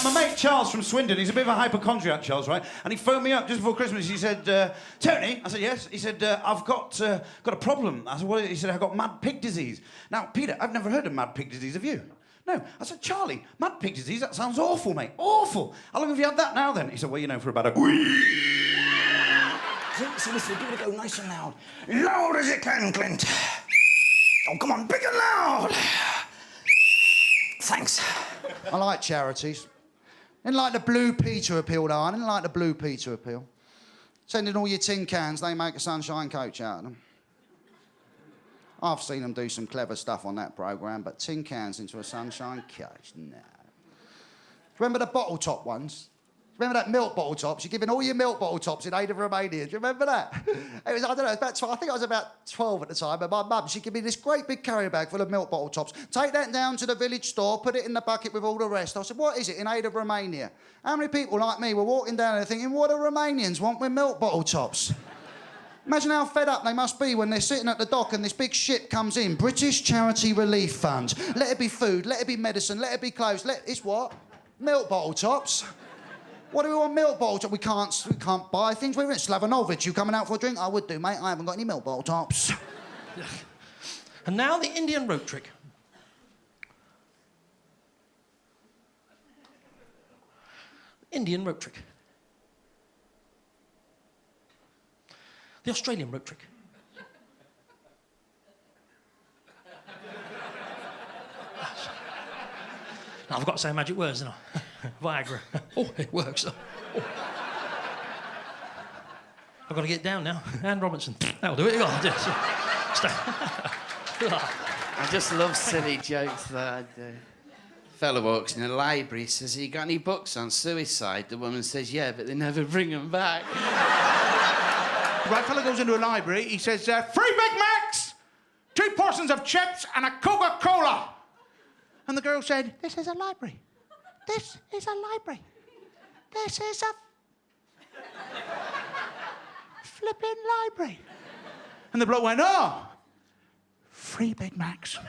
My mate Charles from Swindon, he's a bit of a hypochondriac, Charles, right? And he phoned me up just before Christmas. He said, Tony, I said, yes. He said, I've got a problem. I said, what is it? He said, I've got mad pig disease. Now, Peter, I've never heard of mad pig disease, have you? No. I said, Charlie, mad pig disease, that sounds awful, mate. Awful. How long have you had that now, then? He said, well, you know, for about a... So listen, give it a go nice and loud. Loud as it can, Clint. Oh, come on, big and loud. Thanks. I like charities. Didn't like the Blue Peter appeal, though. I didn't like the Blue Peter appeal. Send in all your tin cans, they make a sunshine coach out of them. I've seen them do some clever stuff on that programme, but tin cans into a sunshine coach, no. Remember the bottle top ones? Remember that milk bottle tops? You're giving all your milk bottle tops in aid of Romania. Do you remember that? It was, I don't know, about 12, I think I was about 12 at the time, but my mum, she'd give me this great big carrier bag full of milk bottle tops. Take that down to the village store, put it in the bucket with all the rest. I said, what is it? In aid of Romania. How many people like me were walking down there thinking, what do Romanians want with milk bottle tops? Imagine how fed up they must be when they're sitting at the dock and this big ship comes in. British Charity Relief Fund. Let it be food, let it be medicine, let it be clothes. It's what? Milk bottle tops. What do we want milk bottle tops? We can't buy things. We're in Slavonovich. You coming out for a drink? I would do, mate. I haven't got any milk bottle tops. And now the Indian rope trick. Indian rope trick. The Australian rope trick. Now, I've got to say magic words, haven't I? Viagra. Oh, it works. Oh. I've got to get down now. Anne Robinson. That'll do it. I just love silly jokes that I do. Fella walks in a library, says, you got any books on suicide? The woman says, yeah, but they never bring them back. Right, fella goes into a library, he says, 3 Big Macs, 2 portions of chips and a Coca-Cola. And the girl said, this is a library. This is a library. This is a flipping library. And the bloke went, oh, 3 Big Macs. 3...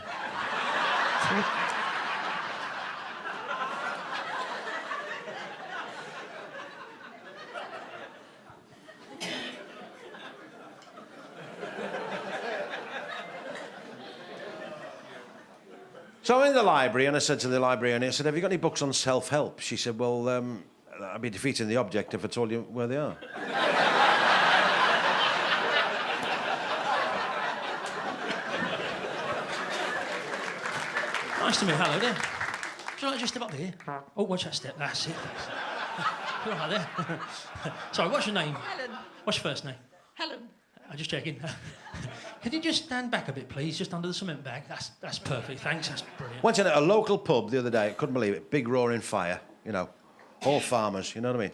So I'm in the library, and I said to the librarian, I said, have you got any books on self-help? She said, well, I'd be defeating the object if I told you where they are. Nice to meet you. Hello there. Should I just step up here? Oh, watch that step. That's it. You're right there. Sorry, what's your name? Helen. What's your first name? Helen. I'm just checking. Could you just stand back a bit, please, just under the cement bag? That's perfect, thanks, that's brilliant. Went in at a local pub the other day, couldn't believe it, big roaring fire, you know, all farmers, you know what I mean?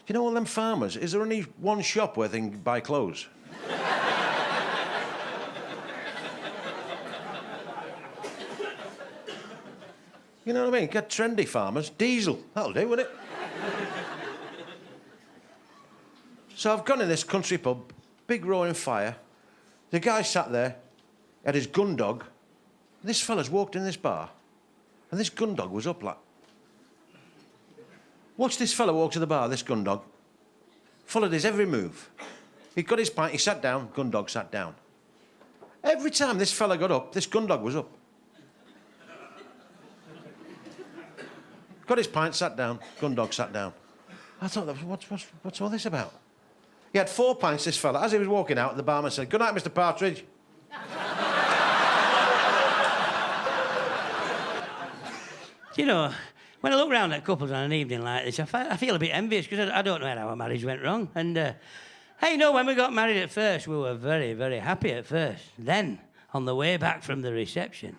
You know all them farmers, is there only one shop where they can buy clothes? You know what I mean? Get trendy farmers, diesel, that'll do, won't it? So I've gone in this country pub, big roaring fire. The guy sat there, had his gun dog, and this fella's walked in this bar, and this gun dog was up like... Watch this fella walk to the bar, this gun dog. Followed his every move. He got his pint, he sat down, gun dog sat down. Every time this fella got up, this gun dog was up. Got his pint, sat down, gun dog sat down. I thought, what's all this about? He had 4 pints, this fella. As he was walking out, the barman said, good night, Mr. Partridge. You know, when I look round at couples on an evening like this, I feel a bit envious because I don't know how our marriage went wrong. And, hey, you know, when we got married at first, we were very, very happy at first. Then, on the way back from the reception,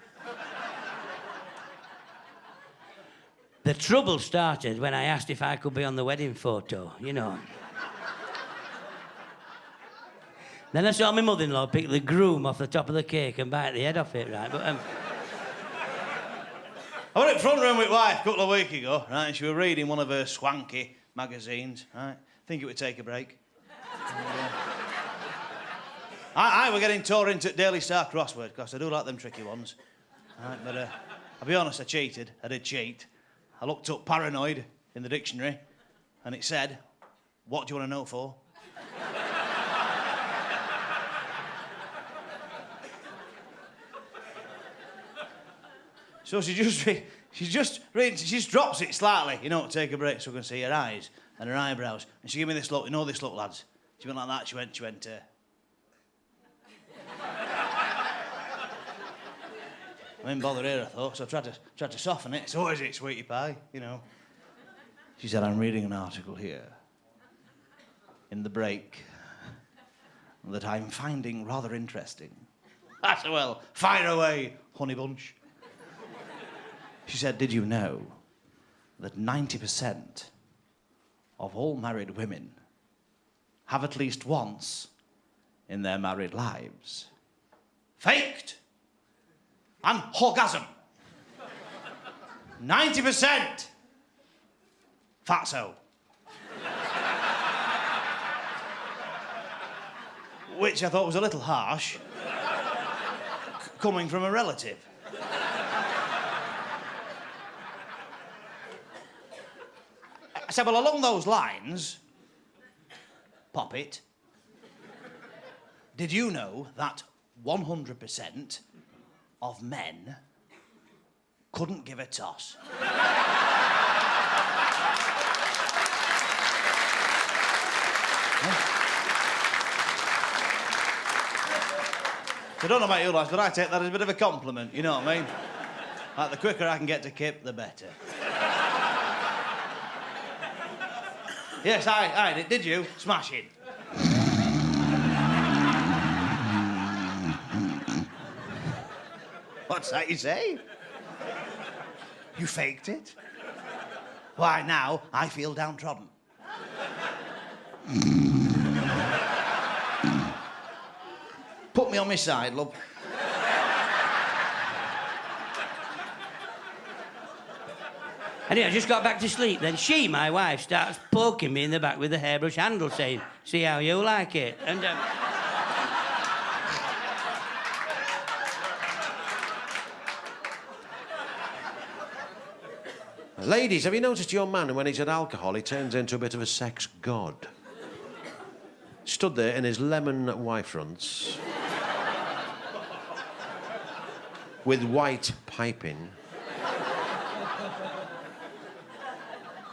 the trouble started when I asked if I could be on the wedding photo, you know. Then I saw my mother-in-law pick the groom off the top of the cake and bite the head off it, right? But, I went in front room with wife a couple of weeks ago, right, and she was reading one of her swanky magazines, right? Think it would take a break. I were getting tore into Daily Star crossword, because I do like them tricky ones. Right, but I'll be honest, I cheated. I did cheat. I looked up paranoid in the dictionary, and it said, "What do you want to know for?" So she just drops it slightly, you know, to take a break so we can see her eyes and her eyebrows. And she gave me this look, you know this look, lads. She went like that, she went, I didn't bother here, I thought, so I tried to soften it. So what is it, sweetie pie, you know? She said, "I'm reading an article here in the break that I'm finding rather interesting." I said, "Well, fire away, honey bunch." She said, "Did you know that 90% of all married women have at least once in their married lives faked an orgasm? 90%! Fatso." Which I thought was a little harsh, coming from a relative. I said, "Well, along those lines, Poppet, did you know that 100% of men couldn't give a toss?" I don't know about you lads, but I take that as a bit of a compliment, you know what I mean? Like, the quicker I can get to Kip, the better. Yes, I did. Did you? Smashing. What's that you say? You faked it? Why, now I feel downtrodden. Put me on my side, love. Anyway, I just got back to sleep. Then she, my wife, starts poking me in the back with the hairbrush handle, saying, "See how you like it?" And Ladies, have you noticed your man, when he's had alcohol, he turns into a bit of a sex god? Stood there in his lemon Y-fronts with white piping,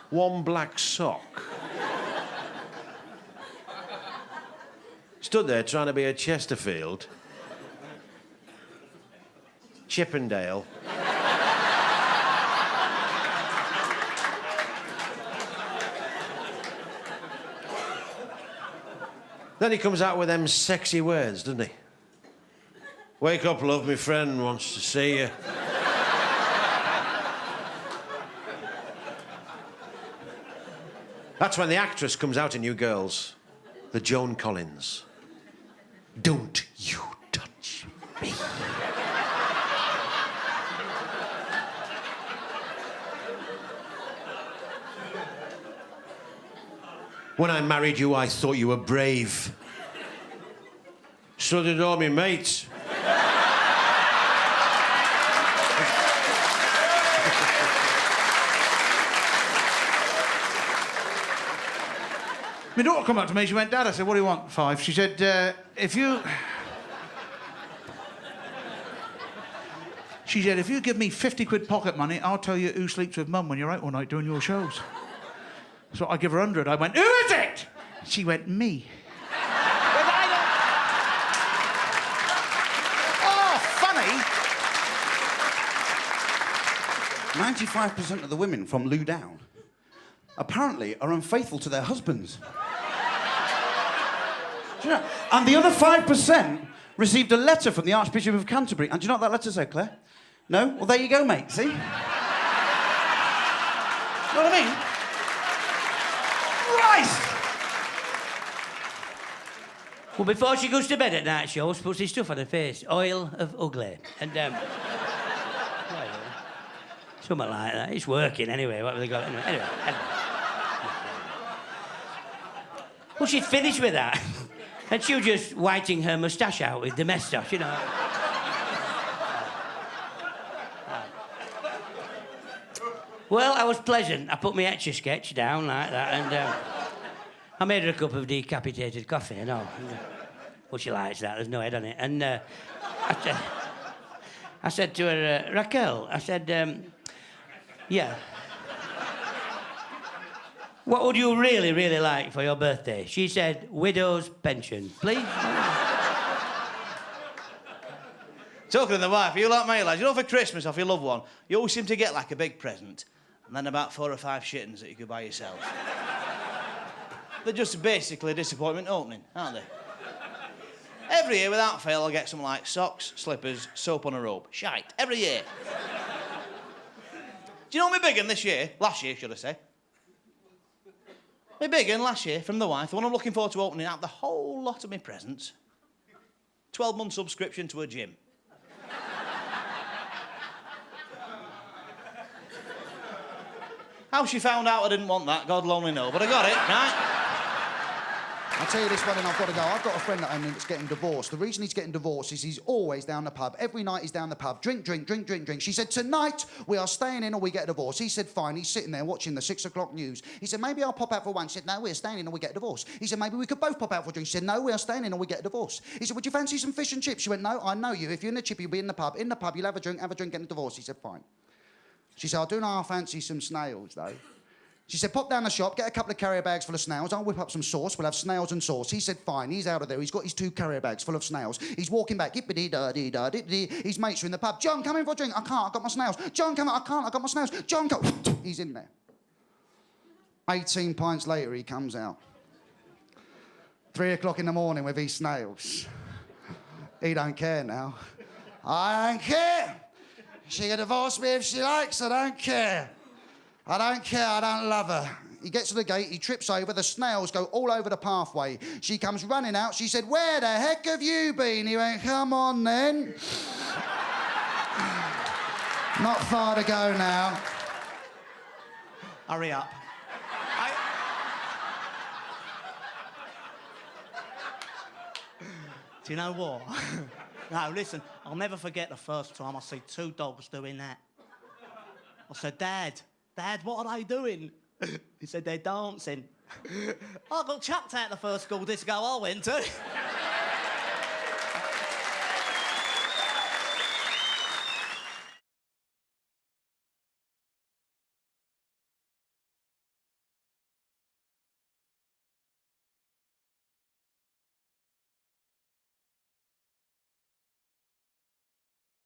one black sock. Stood there trying to be a Chesterfield, Chippendale. Then he comes out with them sexy words, doesn't he? "Wake up, love, my friend wants to see you." That's when the actress comes out in You Girls, the Joan Collins. "Don't you touch me." "When I married you, I thought you were brave. So did all my mates." My daughter come up to me, she went, "Dad," I said, "What do you want?" 5. She said, if you give me 50 quid pocket money, I'll tell you who sleeps with Mum when you're out all night doing your shows. So I give her 100. I went, "Who is it?" She went, "Me." Oh, funny. 95% of the women from Lou Down apparently are unfaithful to their husbands. Do you know? And the other 5% received a letter from the Archbishop of Canterbury. And do you know what that letter said, Claire? No? Well, there you go, mate. See? You know what I mean? Right! well, before she goes to bed at night, she always puts this stuff on her face, oil of ugly. And well, something like that. It's working anyway. What have they got? Anyway. Well, she'd finished with that. And she was just whiting her moustache out with the moustache, you know. Well, I was pleasant. I put my Etch-a-Sketch down like that and I made her a cup of decapitated coffee, you know. Well, she likes that. There's no head on it. And I said to her, Raquel, I said, yeah. What would you really, really like for your birthday? She said, widow's pension. Please? Talking of the wife, you like me, lads. You know, for Christmas, off your loved one, you always seem to get, like, a big present and then about 4 or 5 shittings that you could buy yourself. They're just basically a disappointment opening, aren't they? Every year, without fail, I'll get something like socks, slippers, soap on a rope. Shite. Every year. Do you know what my big one this year? Last year, should I say? My big one last year from the wife, the one I'm looking forward to opening out the whole lot of my presents. 12-month subscription to a gym. How she found out I didn't want that, God only know, but I got it, right? I'll tell you this one and I've got to go. I've got a friend that's getting divorced. The reason he's getting divorced is he's always down the pub. Every night he's down the pub. Drink, drink, drink, drink, drink. She said, tonight we are staying in or we get a divorce. He said, fine. He's sitting there watching the 6 o'clock news. He said, maybe I'll pop out for one. She said, no, we're staying in or we get a divorce. He said, maybe we could both pop out for a drink. She said, no, we are staying in or we get a divorce. He said, would you fancy some fish and chips? She went, no, I know you. If you're in the chip, you'll be in the pub. In the pub, you'll have a drink, get a divorce. He said, fine. She said, I do know I fancy some snails, though. She said, pop down the shop, get a couple of carrier bags full of snails. I'll whip up some sauce. We'll have snails and sauce. He said, fine. He's out of there. He's got his 2 carrier bags full of snails. He's walking back. Hippity-da-dee-da, dippity. His mates are in the pub. John, come in for a drink. I can't. I've got my snails. John, come in. I can't. I've got my snails. John, come. He's in there. 18 pints later, he comes out. 3 o'clock in the morning with his snails. He don't care now. I don't care. She can divorce me if she likes. I don't care. I don't care, I don't love her. He gets to the gate, he trips over, the snails go all over the pathway. She comes running out, she said, where the heck have you been? He went, come on then. Not far to go now. Hurry up. Do you know what? No, listen, I'll never forget the first time I see 2 dogs doing that. I said, Dad, what are they doing? He said, they're dancing. I got chucked out the first school disco I went to.